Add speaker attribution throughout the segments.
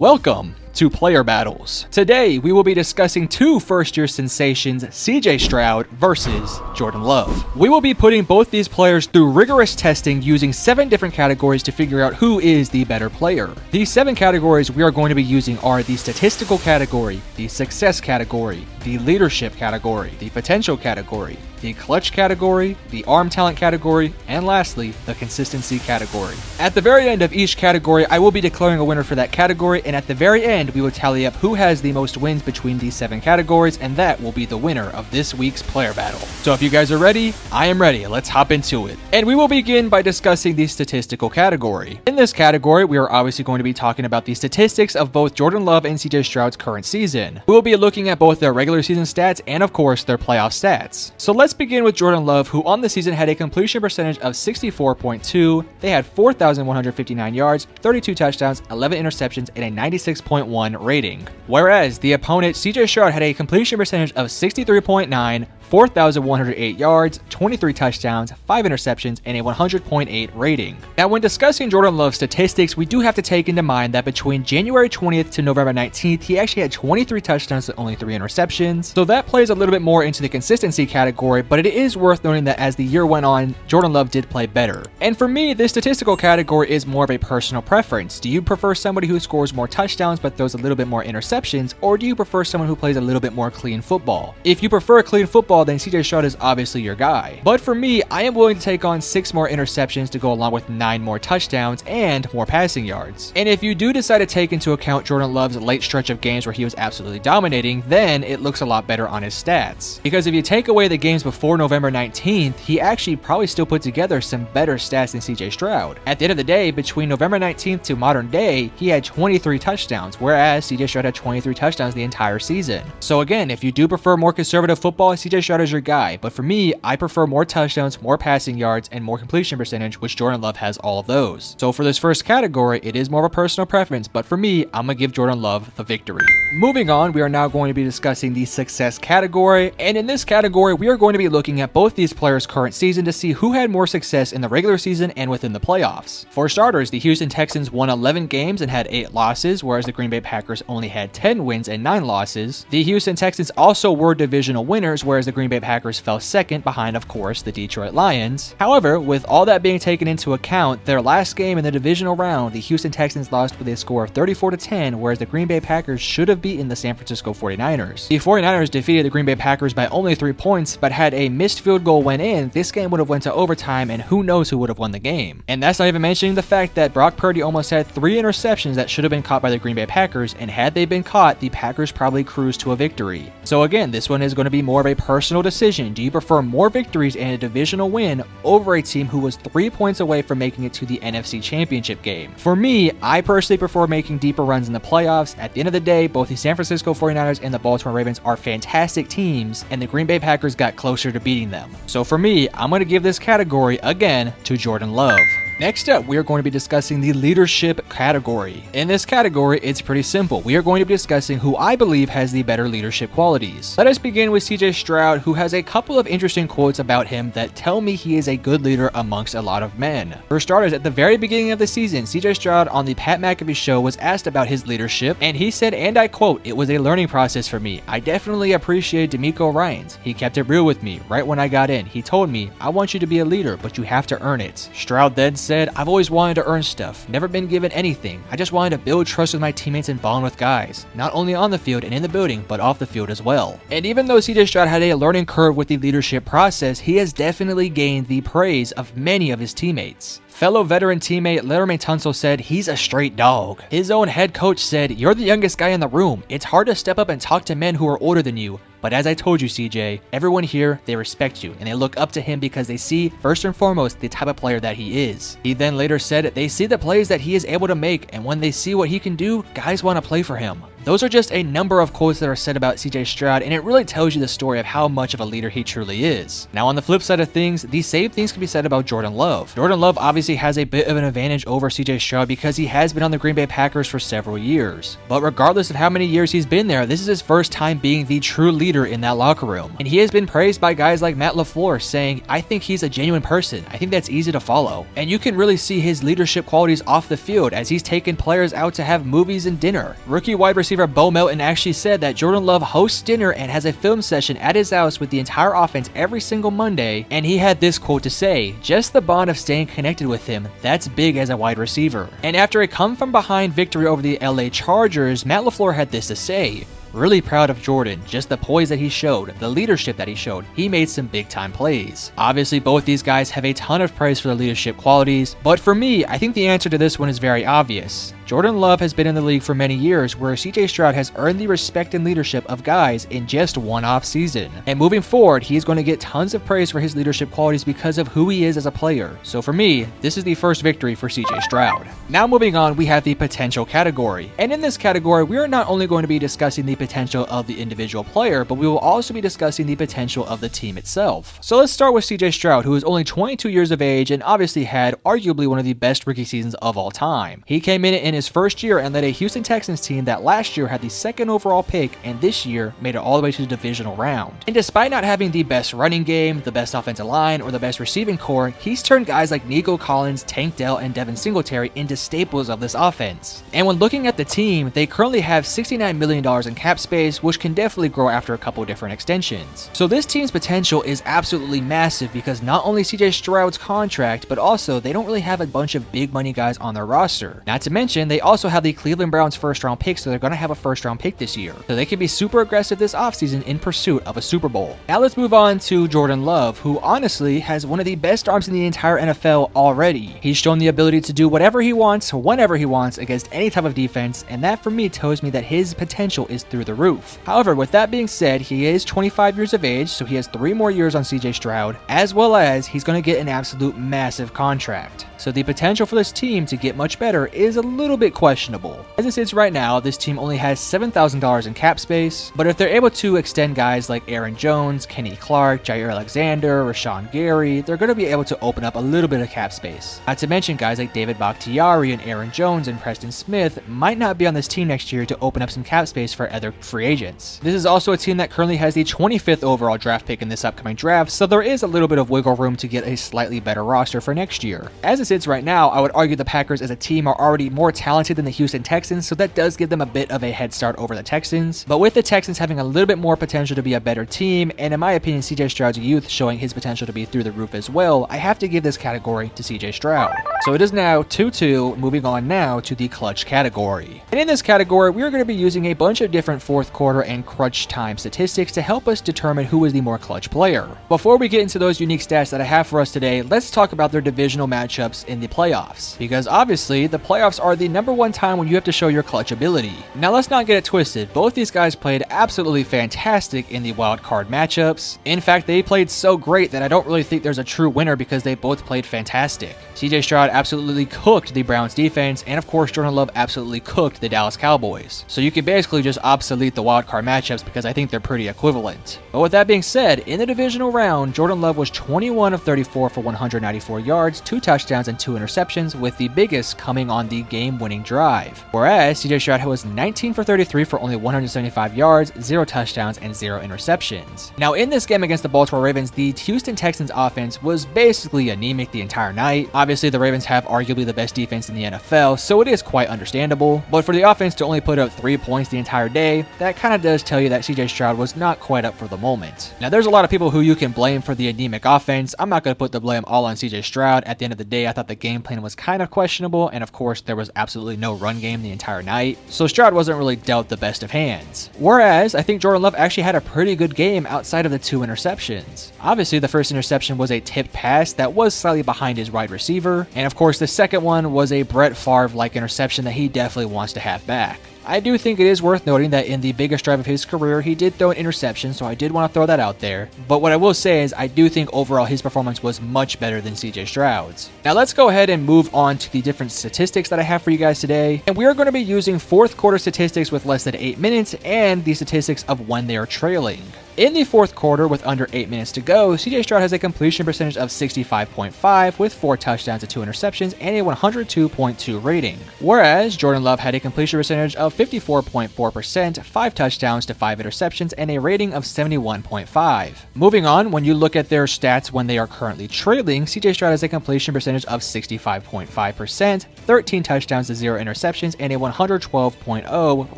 Speaker 1: Welcome to Player Battles. Today, we will be discussing two first-year sensations, CJ Stroud versus Jordan Love. We will be putting both these players through rigorous testing using 7 different categories to figure out who is the better player. These 7 categories we are going to be using are the statistical category, the success category, the leadership category, the potential category, the clutch category, the arm talent category, and lastly, the consistency category. At the very end of each category, I will be declaring a winner for that category, and at the very end, we will tally up who has the most wins between these 7 categories, and that will be the winner of this week's player battle. So if you guys are ready, I am ready. Let's hop into it. And we will begin by discussing the statistical category. In this category, we are obviously going to be talking about the statistics of both Jordan Love and CJ Stroud's current season. We will be looking at both their regular season stats and of course their playoff stats. So let's begin with Jordan Love, who on the season had a completion percentage of 64.2. They had 4,159 yards, 32 touchdowns, 11 interceptions, and a 96.1 rating. Whereas the opponent, CJ Stroud, had a completion percentage of 63.9, 4,108 yards, 23 touchdowns, 5 interceptions, and a 100.8 rating. Now, when discussing Jordan Love's statistics, we do have to take into mind that between January 20th to November 19th, he actually had 23 touchdowns and only 3 interceptions. So that plays a little bit more into the consistency category, but it is worth noting that as the year went on, Jordan Love did play better. And for me, this statistical category is more of a personal preference. Do you prefer somebody who scores more touchdowns but throws a little bit more interceptions, or do you prefer someone who plays a little bit more clean football? If you prefer clean football, then CJ Stroud is obviously your guy. But for me, I am willing to take on 6 more interceptions to go along with 9 more touchdowns and more passing yards. And if you do decide to take into account Jordan Love's late stretch of games where he was absolutely dominating, then it looks a lot better on his stats. Because if you take away the games before November 19th, he actually probably still put together some better stats than CJ Stroud. At the end of the day, between November 19th to modern day, he had 23 touchdowns, whereas CJ Stroud had 23 touchdowns the entire season. So again, if you do prefer more conservative football, CJ Stroud is your guy, but for me, I prefer more touchdowns, more passing yards, and more completion percentage, which Jordan Love has all of those. So for this first category, it is more of a personal preference, but for me, I'm gonna give Jordan Love the victory. Moving on, we are now going to be discussing the success category, and in this category, we are going to be looking at both these players' current season to see who had more success in the regular season and within the playoffs. For starters, the Houston Texans won 11 games and had 8 losses, whereas the Green Bay Packers only had 10 wins and 9 losses. The Houston Texans also were divisional winners, whereas the Green Bay Packers fell second behind, of course, the Detroit Lions. However, with all that being taken into account, their last game in the divisional round, the Houston Texans lost with a score of 34-10, whereas the Green Bay Packers should have beaten the San Francisco 49ers. The 49ers defeated the Green Bay Packers by only 3 points, but had a missed field goal went in, this game would have went to overtime, and who knows who would have won the game. And that's not even mentioning the fact that Brock Purdy almost had 3 interceptions that should have been caught by the Green Bay Packers, and had they been caught, the Packers probably cruised to a victory. So again, this one is going to be more of a personal decision. Do you prefer more victories and a divisional win over a team who was 3 points away from making it to the NFC Championship game? For me, I personally prefer making deeper runs in the playoffs. At the end of the day, both the San Francisco 49ers and the Baltimore Ravens are fantastic teams, and the Green Bay Packers got closer to beating them. So for me, I'm going to give this category, again, to Jordan Love. Next up, we are going to be discussing the leadership category. In this category, it's pretty simple. We are going to be discussing who I believe has the better leadership qualities. Let us begin with CJ Stroud, who has a couple of interesting quotes about him that tell me he is a good leader amongst a lot of men. For starters, at the very beginning of the season, CJ Stroud on the Pat McAfee show was asked about his leadership, and he said, and I quote, "It was a learning process for me. I definitely appreciate D'Amico Ryans. He kept it real with me right when I got in. He told me, I want you to be a leader, but you have to earn it." Stroud then said, "I've always wanted to earn stuff, never been given anything. I just wanted to build trust with my teammates and bond with guys, not only on the field and in the building, but off the field as well." And even though CJ Stroud had a learning curve with the leadership process, he has definitely gained the praise of many of his teammates. Fellow veteran teammate Laremy Tunsil said, "He's a straight dog." His own head coach said, "You're the youngest guy in the room. It's hard to step up and talk to men who are older than you. But as I told you, CJ, everyone here, they respect you and they look up to him because they see, first and foremost, the type of player that he is." He then later said, "They see the plays that he is able to make, and when they see what he can do, guys want to play for him." Those are just a number of quotes that are said about CJ Stroud, and it really tells you the story of how much of a leader he truly is. Now on the flip side of things, these same things can be said about Jordan Love. Jordan Love obviously has a bit of an advantage over CJ Stroud because he has been on the Green Bay Packers for several years. But regardless of how many years he's been there, this is his first time being the true leader in that locker room. And he has been praised by guys like Matt LaFleur saying, I think he's a genuine person. I think that's easy to follow. And you can really see his leadership qualities off the field as he's taken players out to have movies and dinner. Rookie wide receiver Bo Melton actually said that Jordan Love hosts dinner and has a film session at his house with the entire offense every single Monday, and he had this quote to say, just the bond of staying connected with him, that's big as a wide receiver. And after a come-from-behind victory over the LA Chargers, Matt LaFleur had this to say, really proud of Jordan, just the poise that he showed, the leadership that he showed. He made some big time plays. Obviously, both these guys have a ton of praise for their leadership qualities, but for me, I think the answer to this one is very obvious. Jordan Love has been in the league for many years, where CJ Stroud has earned the respect and leadership of guys in just one off season. And moving forward, he is going to get tons of praise for his leadership qualities because of who he is as a player. So for me, this is the first victory for CJ Stroud. Now moving on, we have the potential category. And in this category, we are not only going to be discussing the potential of the individual player, but we will also be discussing the potential of the team itself. So let's start with CJ Stroud, who is only 22 years of age and obviously had arguably one of the best rookie seasons of all time. He came in his first year and led a Houston Texans team that last year had the second overall pick and this year made it all the way to the divisional round. And despite not having the best running game, the best offensive line, or the best receiving core, he's turned guys like Nico Collins, Tank Dell, and Devin Singletary into staples of this offense. And when looking at the team, they currently have $69 million in cap space, which can definitely grow after a couple different extensions. So this team's potential is absolutely massive because not only CJ Stroud's contract, but also they don't really have a bunch of big money guys on their roster. Not to mention, they also have the Cleveland Browns first round pick, so they're going to have a first round pick this year. So they can be super aggressive this offseason in pursuit of a Super Bowl. Now let's move on to Jordan Love, who honestly has one of the best arms in the entire NFL already. He's shown the ability to do whatever he wants, whenever he wants, against any type of defense, and that for me tells me that his potential is through the roof. However, with that being said, he is 25 years of age, so he has 3 more years on CJ Stroud, as well as he's going to get an absolute massive contract. So the potential for this team to get much better is a little bit questionable. As it sits right now, this team only has $7,000 in cap space, but if they're able to extend guys like Aaron Jones, Kenny Clark, Jair Alexander, Rashawn Gary, they're going to be able to open up a little bit of cap space. Not to mention guys like David Bakhtiari and Aaron Jones and Preston Smith might not be on this team next year to open up some cap space for other free agents. This is also a team that currently has the 25th overall draft pick in this upcoming draft, so there is a little bit of wiggle room to get a slightly better roster for next year. As it sits right now, I would argue the Packers as a team are already more talented than the Houston Texans, so that does give them a bit of a head start over the Texans. But with the Texans having a little bit more potential to be a better team, and in my opinion CJ Stroud's youth showing his potential to be through the roof as well, I have to give this category to CJ Stroud. So it is now 2-2, moving on now to the clutch category. And in this category, we are going to be using a bunch of different fourth quarter and crunch time statistics to help us determine who is the more clutch player. Before we get into those unique stats that I have for us today, let's talk about their divisional matchups in the playoffs, because obviously the playoffs are the #1 time when you have to show your clutch ability. Now let's not get it twisted, both these guys played absolutely fantastic in the wild card matchups. In fact, they played so great that I don't really think there's a true winner because they both played fantastic. CJ Stroud absolutely cooked the Browns defense, and of course Jordan Love absolutely cooked the Dallas Cowboys. So you can basically just obsolete the wild card matchups because I think they're pretty equivalent. But with that being said, in the divisional round, Jordan Love was 21 of 34 for 194 yards, 2 touchdowns, and 2 interceptions, with the biggest coming on the game-winning drive. Whereas CJ Stroud was 19 for 33 for only 175 yards, 0 touchdowns, and 0 interceptions. Now in this game against the Baltimore Ravens, the Houston Texans offense was basically anemic the entire night. Obviously the Ravens have arguably the best defense in the NFL, so it is quite understandable. But for the offense to only put up 3 points the entire day, that kind of does tell you that CJ Stroud was not quite up for the moment. Now there's a lot of people who you can blame for the anemic offense. I'm not going to put the blame all on CJ Stroud. At the end of the day, I thought the game plan was kind of questionable, and of course there was absolutely no run game the entire night, so Stroud wasn't really dealt the best of hands. Whereas I think Jordan Love actually had a pretty good game outside of the 2 interceptions. Obviously the first interception was a tipped pass that was slightly behind his wide receiver, and of course the second one was a Brett Favre-like interception that he definitely wants to have back. I do think it is worth noting that in the biggest drive of his career, he did throw an interception, so I did want to throw that out there. But what I will say is I do think overall his performance was much better than CJ Stroud's. Now let's go ahead and move on to the different statistics that I have for you guys today. And we are going to be using fourth quarter statistics with less than 8 minutes and the statistics of when they are trailing. In the fourth quarter, with under 8 minutes to go, CJ Stroud has a completion percentage of 65.5 with 4 touchdowns and 2 interceptions and a 102.2 rating. Whereas Jordan Love had a completion percentage of 54.4%, 5 touchdowns to 5 interceptions, and a rating of 71.5. Moving on, when you look at their stats when they are currently trailing, CJ Stroud has a completion percentage of 65.5%, 13 touchdowns to 0 interceptions, and a 112.0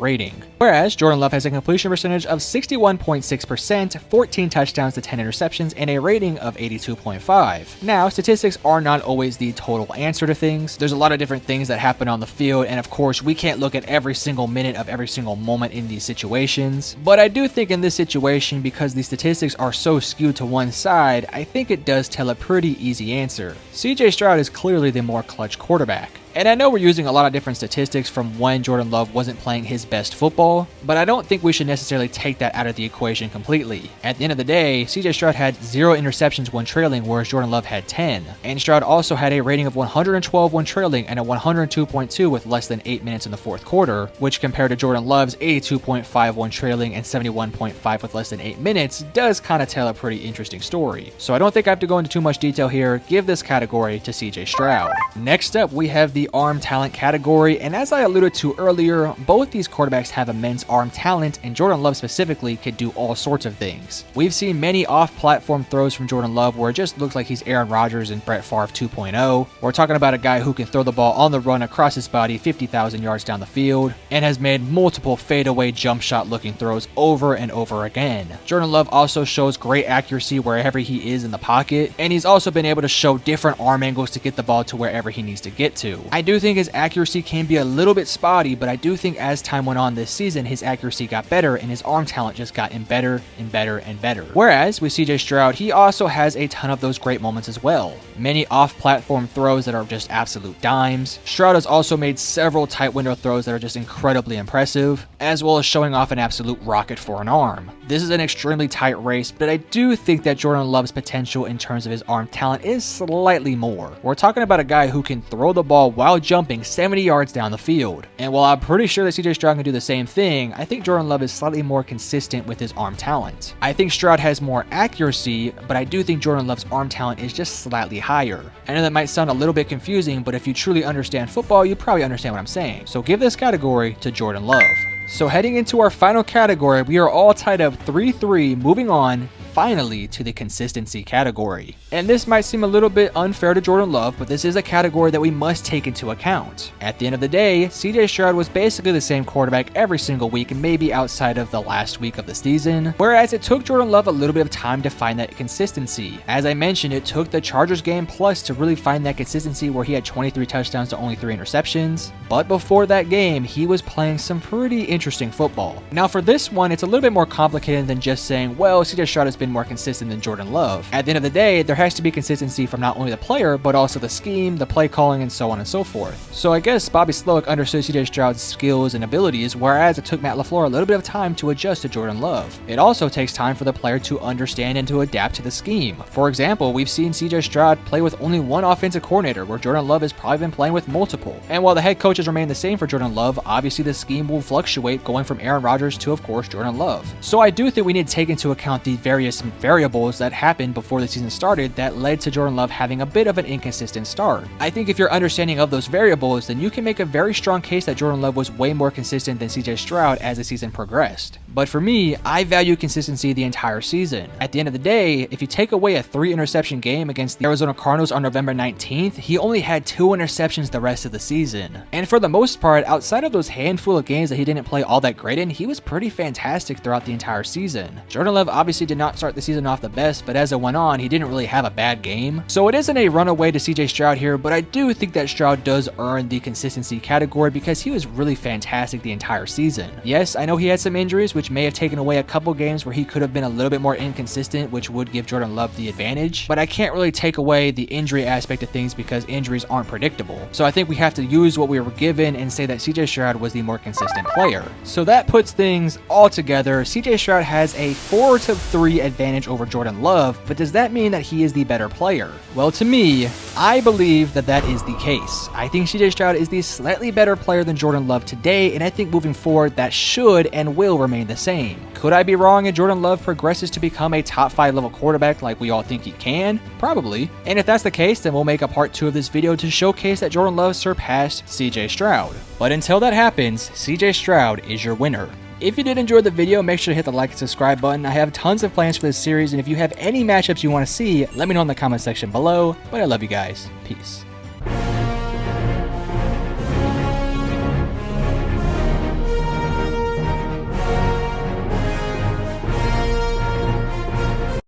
Speaker 1: rating. Whereas Jordan Love has a completion percentage of 61.6%, 14 touchdowns to 10 interceptions, and a rating of 82.5. Now, statistics are not always the total answer to things. There's a lot of different things that happen on the field, and of course, we can't look at every single minute of every single moment in these situations. But I do think in this situation, because the statistics are so skewed to one side, I think it does tell a pretty easy answer. CJ Stroud is clearly the more clutch quarterback. And I know we're using a lot of different statistics from when Jordan Love wasn't playing his best football, but I don't think we should necessarily take that out of the equation completely. At the end of the day, CJ Stroud had 0 interceptions when trailing, whereas Jordan Love had 10. And Stroud also had a rating of 112 when trailing and a 102.2 with less than 8 minutes in the fourth quarter, which compared to Jordan Love's 82.5 when trailing and 71.5 with less than 8 minutes does kind of tell a pretty interesting story. So I don't think I have to go into too much detail here. Give this category to CJ Stroud. Next up, we have the arm talent category, and as I alluded to earlier, both these quarterbacks have immense arm talent, and Jordan Love specifically could do all sorts of things. We've seen many off-platform throws from Jordan Love where it just looks like he's Aaron Rodgers and Brett Favre 2.0. We're talking about a guy who can throw the ball on the run across his body 50,000 yards down the field, and has made multiple fadeaway jump shot looking throws over and over again. Jordan Love also shows great accuracy wherever he is in the pocket, and he's also been able to show different arm angles to get the ball to wherever he needs to get to. I do think his accuracy can be a little bit spotty, but I do think as time went on this season, his accuracy got better and his arm talent just gotten better and better and better. Whereas with CJ Stroud, he also has a ton of those great moments as well. Many off-platform throws that are just absolute dimes. Stroud has also made several tight window throws that are just incredibly impressive, as well as showing off an absolute rocket for an arm. This is an extremely tight race, but I do think that Jordan Love's potential in terms of his arm talent is slightly more. We're talking about a guy who can throw the ball while jumping 70 yards down the field. And while I'm pretty sure that CJ Stroud can do the same thing, I think Jordan Love is slightly more consistent with his arm talent. I think Stroud has more accuracy, but I do think Jordan Love's arm talent is just slightly higher. I know that might sound a little bit confusing, but if you truly understand football, you probably understand what I'm saying. So give this category to Jordan Love. So heading into our final category, we are all tied up 3-3, moving on finally to the consistency category. And this might seem a little bit unfair to Jordan Love, but this is a category that we must take into account. At the end of the day, CJ Stroud was basically the same quarterback every single week, maybe outside of the last week of the season, whereas it took Jordan Love a little bit of time to find that consistency. As I mentioned, it took the Chargers game plus to really find that consistency where he had 23 touchdowns to only 3 interceptions, but before that game, he was playing some pretty interesting football. Now for this one, it's a little bit more complicated than just saying, well, CJ Stroud has been more consistent than Jordan Love. At the end of the day, there has to be consistency from not only the player, but also the scheme, the play calling, and so on and so forth. So I guess Bobby Slowick understood CJ Stroud's skills and abilities, whereas it took Matt LaFleur a little bit of time to adjust to Jordan Love. It also takes time for the player to understand and to adapt to the scheme. For example, we've seen CJ Stroud play with only one offensive coordinator, where Jordan Love has probably been playing with multiple. And while the head coaches remain the same for Jordan Love, obviously the scheme will fluctuate, going from Aaron Rodgers to, of course, Jordan Love. So I do think we need to take into account the various variables that happened before the season started that led to Jordan Love having a bit of an inconsistent start. I think if you're understanding of those variables, then you can make a very strong case that Jordan Love was way more consistent than CJ Stroud as the season progressed. But for me, I value consistency the entire season. At the end of the day, if you take away a 3-interception game against the Arizona Cardinals on November 19th, he only had 2 interceptions the rest of the season. And for the most part, outside of those handful of games that he didn't play all that great in, he was pretty fantastic throughout the entire season. Jordan Love obviously did not start the season off the best, but as it went on, he didn't really have have a bad game. So it isn't a runaway to CJ Stroud here, but I do think that Stroud does earn the consistency category because he was really fantastic the entire season. Yes, I know he had some injuries, which may have taken away a couple games where he could have been a little bit more inconsistent, which would give Jordan Love the advantage, but I can't really take away the injury aspect of things because injuries aren't predictable. So I think we have to use what we were given and say that CJ Stroud was the more consistent player. So that puts things all together. CJ Stroud has a 4-3 advantage over Jordan Love, but does that mean that he is the better player? Well, to me, I believe that that is the case. I think CJ Stroud is the slightly better player than Jordan Love today, and I think moving forward that should and will remain the same. Could I be wrong and Jordan Love progresses to become a top 5 level quarterback like we all think he can? Probably. And if that's the case, then we'll make a part 2 of this video to showcase that Jordan Love surpassed CJ Stroud. But until that happens, CJ Stroud is your winner. If you did enjoy the video, make sure to hit the like and subscribe button. I have tons of plans for this series, and if you have any matchups you want to see, let me know in the comment section below. But I love you guys. Peace.